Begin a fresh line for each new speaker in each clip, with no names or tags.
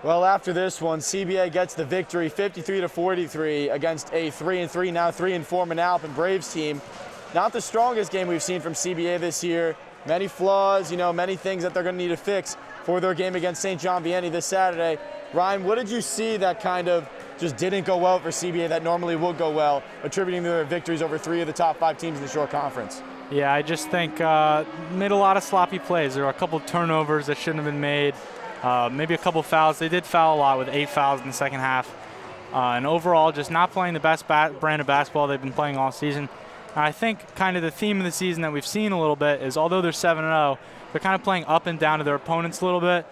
Well, after this one, CBA gets the victory 53-43 against a 3-3, now 3-4 Manalapan Braves team. Not the strongest game we've seen from CBA this year. Many flaws, many things that they're going to need to fix for their game against St. John Vianney this Saturday. Ryan, what did you see that kind of just didn't go well for CBA that normally would go well, attributing to their victories over 3 of the top 5 teams in the short conference?
Yeah, I just think made a lot of sloppy plays. There were a couple of turnovers that shouldn't have been made. Maybe a couple fouls. They did foul a lot with 8 fouls in the second half. And overall, just not playing the best brand of basketball they've been playing all season. And I think kind of the theme of the season that we've seen a little bit is although they're 7-0, they're kind of playing up and down to their opponents a little bit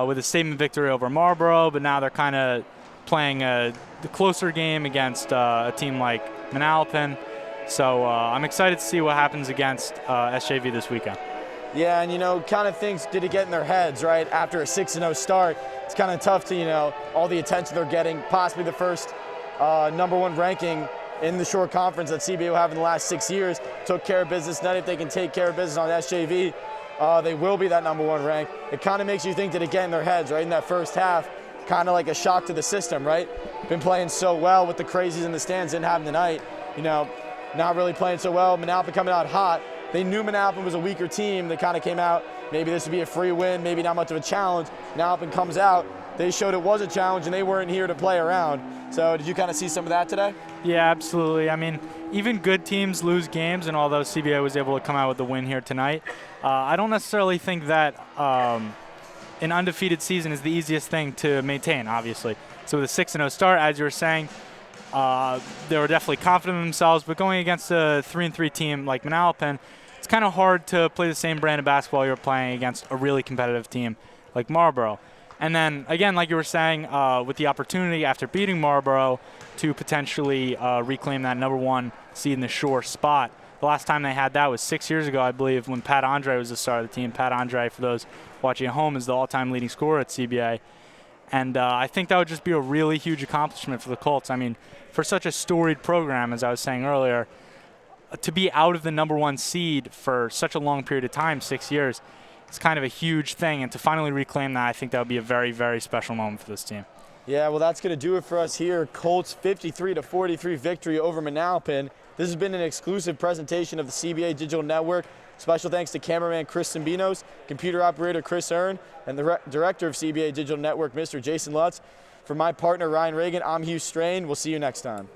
with a statement victory over Marlboro, but now they're kind of playing the closer game against a team like Manalapan. So I'm excited to see what happens against SJV this weekend.
Yeah, and kind of things did it get in their heads, right? After a 6-0 start, it's kind of tough to, all the attention they're getting, possibly the first #1 ranking in the short conference that CBA will have in the last 6 years. Took care of business. Now if they can take care of business on SJV, they will be that #1 rank. It kind of makes you think, did it get in their heads, right? In that first half, kind of like a shock to the system, right? Been playing so well with the crazies in the stands, didn't have tonight, not really playing so well. Manalapan coming out hot. They knew Manalapan was a weaker team. They kind of came out, maybe this would be a free win, maybe not much of a challenge. Manalapan comes out. They showed it was a challenge, and they weren't here to play around. So did you kind of see some of that today?
Yeah, absolutely. I mean, even good teams lose games, and although CBA was able to come out with the win here tonight, I don't necessarily think that an undefeated season is the easiest thing to maintain, obviously. So with a 6-0 start, as you were saying, they were definitely confident in themselves, but going against a 3-3 team like Manalapan, it's kind of hard to play the same brand of basketball you're playing against a really competitive team like Marlboro. And then, again, like you were saying, with the opportunity after beating Marlboro to potentially reclaim that #1 seed in the shore spot. The last time they had that was 6 years ago, I believe, when Pat Andre was the star of the team. Pat Andre, for those watching at home, is the all-time leading scorer at CBA. And I think that would just be a really huge accomplishment for the Colts. I mean, for such a storied program, as I was saying earlier, to be out of the #1 seed for such a long period of time, 6 years, it's kind of a huge thing. And to finally reclaim that, I think that would be a very, very special moment for this team.
Yeah, well, that's going to do it for us here. Colts 53-43 victory over Manalapan. This has been an exclusive presentation of the CBA Digital Network. Straine thanks to cameraman Chris Simbinos, computer operator Chris Earn, and the director of CBA Digital Network, Mr. Jason Lutz. For my partner, Ryan Ragan, I'm Straine. We'll see you next time.